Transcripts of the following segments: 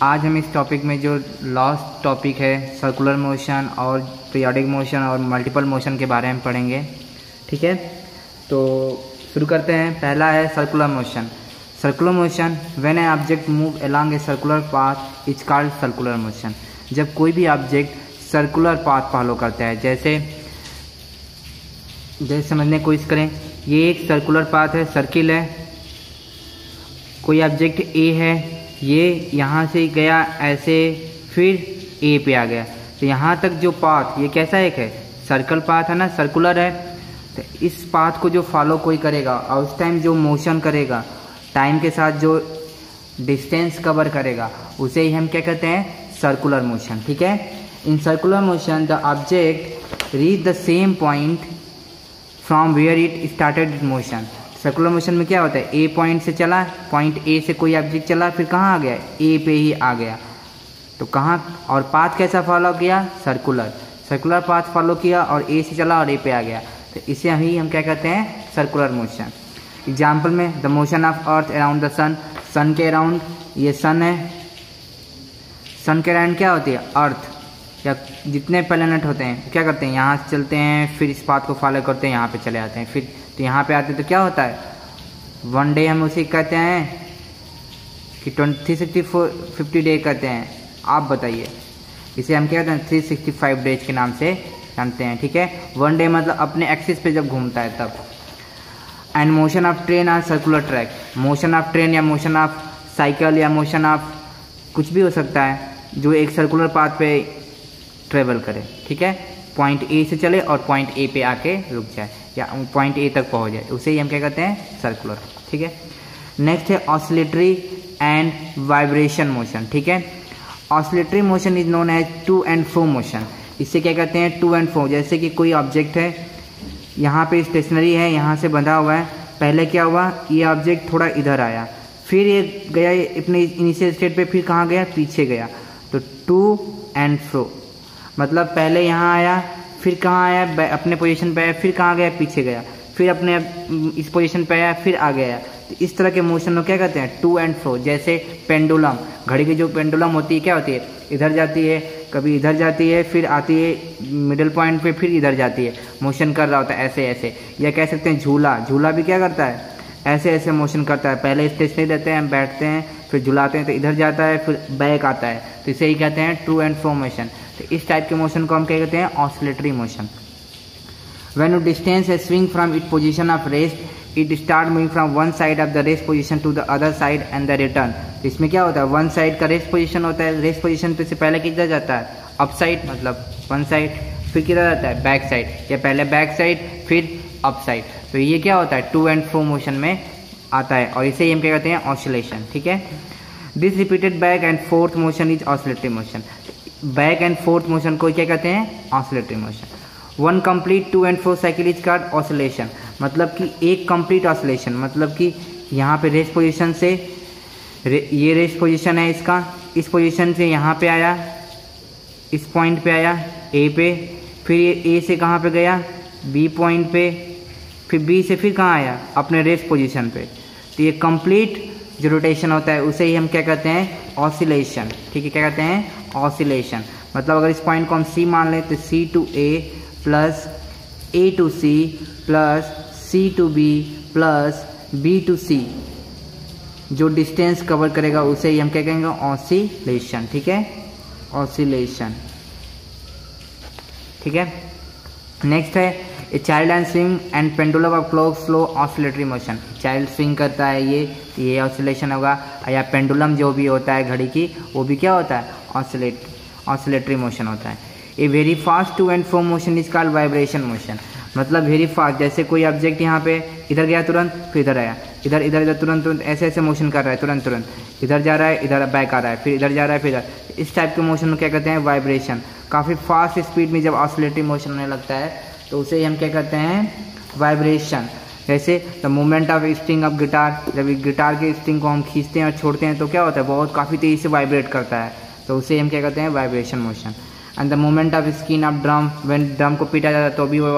आज हम इस टॉपिक में जो लास्ट टॉपिक है सर्कुलर मोशन और पीरियोडिक मोशन और मल्टीपल मोशन के बारे में पढ़ेंगे। ठीक है, तो शुरू करते हैं। पहला है circular motion. Circular motion when A object move along a circular path is called circular motion. जब कोई भी ऑब्जेक्ट सर्कुलर पाथ फॉलो करता है, जैसे समझने की कोशिश करें, ये एक सर्कुलर पाथ है, सर्किल है, कोई ऑब्जेक्ट ए है, ये यहाँ से गया ऐसे, फिर ए पे आ गया, तो यहाँ तक जो पाथ ये कैसा एक है, सर्कल पाथ है ना, सर्कुलर है। तो इस पाथ को जो फॉलो कोई करेगा और उस टाइम जो मोशन करेगा, टाइम के साथ जो डिस्टेंस कवर करेगा, उसे ही हम क्या कहते हैं, सर्कुलर मोशन। ठीक है, in circular motion the object reach the same point from where it started motion. Circular motion में क्या होता है, ए पॉइंट से चला, पॉइंट ए से कोई ऑब्जेक्ट चला, फिर कहाँ आ गया, ए पे ही आ गया। तो कहाँ, और पाथ कैसा फॉलो किया, सर्कुलर पाथ फॉलो किया और ए से चला और ए पे आ गया, तो इसे ही हम क्या कहते हैं, सर्कुलर मोशन। एग्जाम्पल में the motion of earth around the sun, sun के अराउंड, ये सन है, सन के अराउंड क्या होती है, अर्थ या जितने प्लैनेट होते हैं क्या करते हैं, यहाँ से चलते हैं, फिर इस पाथ को फॉलो करते हैं, यहाँ पे चले आते हैं, फिर तो यहाँ पे आते हैं, तो क्या होता है, वन डे हम उसे कहते हैं कि 350 डे कहते हैं। आप बताइए, इसे हम क्या कहते हैं, 365 डेज के नाम से जानते हैं। ठीक है, वन डे मतलब अपने एक्सिस पे जब घूमता है तब। And motion of train on circular track, motion of train या मोशन ऑफ साइकिल या मोशन ऑफ कुछ भी हो सकता है जो एक सर्कुलर पाथ पे ट्रेवल करे। ठीक है, पॉइंट ए से चले और पॉइंट ए पे आके रुक जाए या पॉइंट ए तक पहुंच जाए, उसे ही हम क्या कहते हैं, सर्कुलर। ठीक है, नेक्स्ट है ऑसिलेटरी एंड वाइब्रेशन मोशन। ठीक है, oscillatory motion is known as to and fro motion. इससे क्या कहते हैं, टू एंड फ्रो। जैसे कि कोई ऑब्जेक्ट है, यहाँ पे स्टेशनरी है, यहाँ से बंधा हुआ है, पहले क्या हुआ, ये ऑब्जेक्ट थोड़ा इधर आया, फिर ये गया अपने इनिशियल स्टेट पे, फिर कहाँ गया, पीछे गया, तो टू एंड फ्रो मतलब पहले यहाँ आया, फिर कहाँ आया, अपने पोजीशन पे आया, फिर कहाँ गया, पीछे गया, फिर अपने इस पोजीशन पे आया, फिर आ गया। तो इस तरह के मोशन को क्या कहते हैं, टू एंड फ्रो। जैसे पेंडुलम, घड़ी की जो पेंडुलम होती है क्या होती है, इधर जाती है, कभी इधर जाती है, फिर आती है मिडिल पॉइंट पे, फिर इधर जाती है, मोशन कर रहा होता है ऐसे ऐसे। या कह सकते हैं झूला, झूला भी क्या करता है, ऐसे ऐसे मोशन करता है, पहले स्टेशनरी रहते हैं, हम बैठते हैं, फिर झुलाते हैं, तो इधर जाता है, फिर बैक आता है, तो इसे ही कहते हैं टू एंड फ्रो मोशन। तो इस टाइप के मोशन को हम क्या कहते हैं, oscillatory motion. When a distance है swing from it position of rest, it start moving from one side of the rest position to the other side and the return. इसमें क्या होता है, वन साइड का रेस्ट पोजीशन होता है, rest position पे से पहले किधर जाता है, अप साइड मतलब वन साइड, फिर किधर जाता है, बैक साइड, या पहले बैक साइड फिर अप साइड। तो ये क्या होता है, टू एंड फ्रो मोशन में आता है, और इसे हम क्या कहते हैं, ऑसिलेशन। ठीक है, this repeated back and forth motion is oscillatory motion. Back and forth motion को क्या कहते हैं, oscillatory motion. One complete to and fro cycle is called oscillation. मतलब कि एक कंप्लीट ऑसिलेशन, मतलब कि यहाँ पे रेस्ट पोजीशन से, ये रेस्ट पोजीशन है इसका, इस पोजीशन से यहाँ पे आया, इस पॉइंट पे आया ए पे, फिर ये ए से कहाँ पे गया, बी पॉइंट पे, फिर बी से फिर कहाँ आया, अपने रेस्ट पोजीशन पे। तो ये कंप्लीट जो रोटेशन होता है उसे ही हम क्या कहते हैं, ऑसिलेशन। ठीक है, क्या कहते हैं, ऑसिलेशन। मतलब अगर इस पॉइंट को हम सी मान लें, तो C to A plus A to C plus C to B plus B to C, जो डिस्टेंस कवर करेगा उसे ही हम क्या कहेंगे, ऑसिलेशन। ठीक है, ऑसिलेशन। ठीक है, नेक्स्ट है a child and swing and pendulum of clock slow oscillatory motion. Child swing करता है, ये ऑसिलेशन होगा, या पेंडुलम जो भी होता है घड़ी की, वो भी क्या होता है, ऑसिलेटरी मोशन होता है। A very fast to and fro motion is called vibration motion. मतलब वेरी फास्ट, जैसे कोई ऑब्जेक्ट यहाँ पे इधर गया तुरंत, फिर इधर आया, इधर इधर इधर तुरंत तुरंत ऐसे ऐसे मोशन कर रहा है, तुरंत तुरंत इधर जा रहा है, इधर बैक आ रहा है, फिर इधर जा रहा है, फिर इधर। इस टाइप के मोशन को क्या कहते हैं, वाइब्रेशन। काफ़ी फास्ट स्पीड में जब ऑसिलेटरी मोशन होने लगता है तो उसे हम क्या कहते हैं, वाइब्रेशन। जैसे the movement of string of guitar, जब गिटार के स्ट्रिंग को हम खींचते हैं और छोड़ते हैं तो क्या होता है, बहुत काफ़ी तेज़ी से वाइब्रेट करता है, तो उसे हम क्या कहते हैं, vibration motion. And the movement of skin of drum, when drum को पीटा जाता है तो भी वो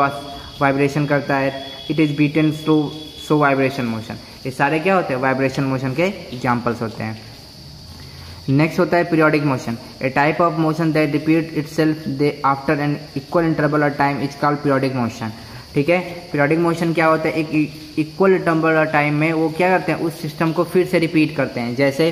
वाइब्रेशन करता है, it is beaten so vibration motion. ये सारे क्या होते हैं, वाइब्रेशन मोशन के एग्जाम्पल्स होते हैं। नेक्स्ट होता है periodic motion, a type of motion that repeat itself after an equal interval of time is called periodic motion. ठीक है, पीरियोडिक मोशन क्या होता है, एक इक्वल इंटरवल ऑफ टाइम में वो क्या करते हैं, उस सिस्टम को फिर से रिपीट करते हैं। जैसे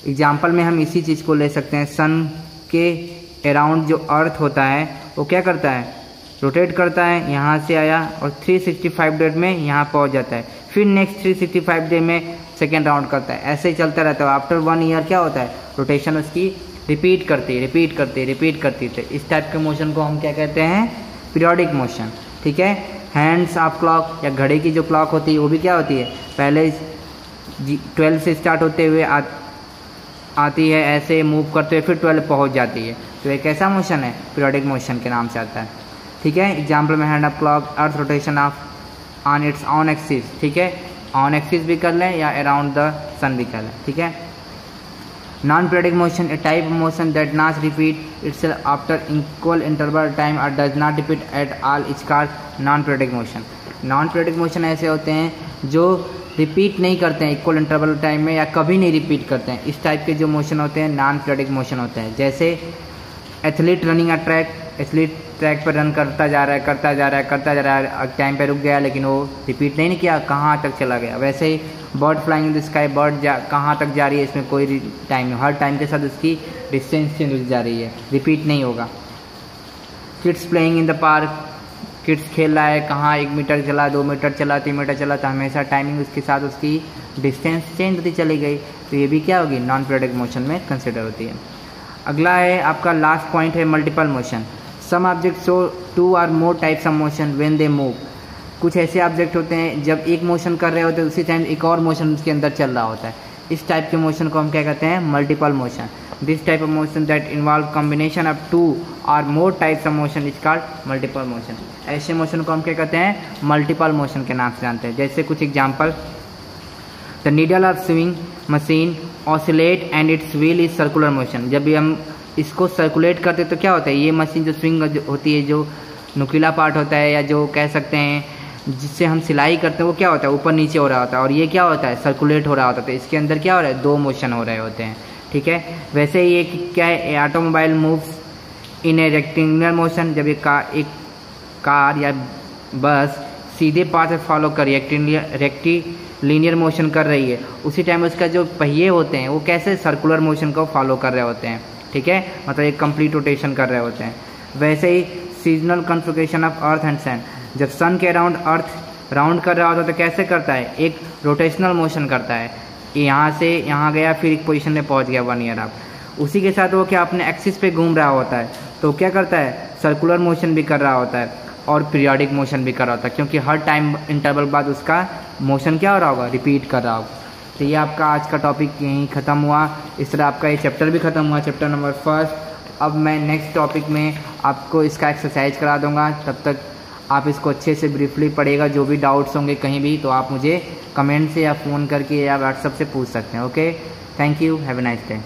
एग्जाम्पल में हम इसी चीज़ को ले सकते हैं, सन के अराउंड जो अर्थ होता है वो क्या करता है, रोटेट करता है, यहाँ से आया और 365 डेज में यहाँ पहुँच जाता है, फिर नेक्स्ट 365 डे में सेकेंड राउंड करता है, ऐसे ही चलता रहता है। आफ्टर 1 ईयर क्या होता है, रोटेशन उसकी रिपीट करती है। इस टाइप के मोशन को हम क्या कहते हैं, पीरियोडिक मोशन। ठीक है, हैंड्स ऑफ क्लॉक या घड़ी की जो क्लॉक होती है वो भी क्या होती है, पहले 12 से स्टार्ट होते हुए आती है, ऐसे मूव करते हुए फिर 12 पहुंच जाती है, तो एक ऐसा मोशन है पीरियोडिक मोशन के नाम से आता है। ठीक है, एग्जाम्पल में hand of clock, earth rotation of on it's on axis. ठीक है, ऑन एक्सिस भी कर लें या अराउंड द सन भी कर लें। ठीक है, non periodic motion, a type of motion that not repeat itself after equal interval time और does not repeat at all is called non periodic motion. Non periodic motion ऐसे होते हैं जो रिपीट नहीं करते हैं इक्वल इंटरवल टाइम में या कभी नहीं रिपीट करते हैं, इस टाइप के जो मोशन होते हैं नॉन पीरियोडिक मोशन होते हैं। जैसे athlete running a track, athlete track पर रन करता जा रहा है, टाइम पे रुक गया लेकिन वो रिपीट नहीं किया, कहाँ तक चला गया। वैसे ही bird flying in the sky, bird कहाँ तक जा रही है, इसमें कोई टाइम नहीं, हर टाइम के साथ उसकी डिस्टेंस चेंज जा रही है, रिपीट नहीं होगा। Kids playing in the park, kids खेल रहा है, कहाँ 1 मीटर चला, 2 मीटर चला, 3 मीटर चला, तो हमेशा टाइमिंग उसके साथ उसकी डिस्टेंस चेंज होती चली गई, तो ये भी क्या होगी, नॉन पीरियोडिक मोशन में कंसिडर होती है। अगला है आपका लास्ट पॉइंट है multiple motion. Some object show 2 और more types of motion when they move. कुछ ऐसे ऑब्जेक्ट होते हैं जब एक मोशन कर रहे होते हैं उसी टाइम एक और मोशन उसके अंदर चल रहा होता है, इस टाइप के मोशन को हम क्या कहते हैं, multiple motion. This type of motion that involve combination of 2 और more types of motion is called multiple motion. ऐसे मोशन को हम क्या कहते हैं, मल्टीपल मोशन के नाम से जानते हैं। जैसे कुछ example, the needle of swing machine oscillate and it's wheel is circular motion. जब भी हम इसको सर्कुलेट करते तो क्या होता है, ये मशीन जो स्विंग होती है, जो नुकीला पार्ट होता है या जो कह सकते हैं जिससे हम सिलाई करते हैं, वो क्या होता है, ऊपर नीचे हो रहा होता है, और ये क्या होता है, सर्कुलेट हो रहा होता है, तो इसके अंदर क्या हो रहा है, 2 मोशन हो रहे होते हैं। ठीक है, वैसे ही ये क्या है, automobile moves in A rectangular motion. जब एक कार या बस सीधे पाथ से फॉलो कर रेक्टिलिनियर मोशन कर रही है, उसी टाइम उसका जो पहिए होते हैं वो कैसे सर्कुलर मोशन को फॉलो कर रहे होते हैं। ठीक है, मतलब एक कंप्लीट रोटेशन कर रहे होते हैं। वैसे ही seasonal configuration of earth and sun, जब सन के अराउंड अर्थ राउंड कर रहा होता है तो कैसे करता है, एक रोटेशनल मोशन करता है, यहाँ से यहाँ गया फिर एक पोजीशन में पहुँच गया 1 ईयर आप, उसी के साथ वो क्या अपने एक्सिस पे घूम रहा होता है, तो क्या करता है, सर्कुलर मोशन भी कर रहा होता है और पीरियोडिक मोशन भी कर रहा होता है, क्योंकि हर टाइम इंटरवल बाद उसका मोशन क्या हो रहा होगा, रिपीट कर रहा होगा। तो ये आपका आज का टॉपिक यहीं ख़त्म हुआ। इस तरह आपका ये चैप्टर भी ख़त्म हुआ, चैप्टर नंबर 1। अब मैं नेक्स्ट टॉपिक में आपको इसका एक्सरसाइज करा दूंगा, तब तक आप इसको अच्छे से ब्रीफली पढ़ेगा। जो भी डाउट्स होंगे कहीं भी तो आप मुझे कमेंट से या फ़ोन करके या व्हाट्सएप से पूछ सकते हैं। Okay, thank you, have a nice day.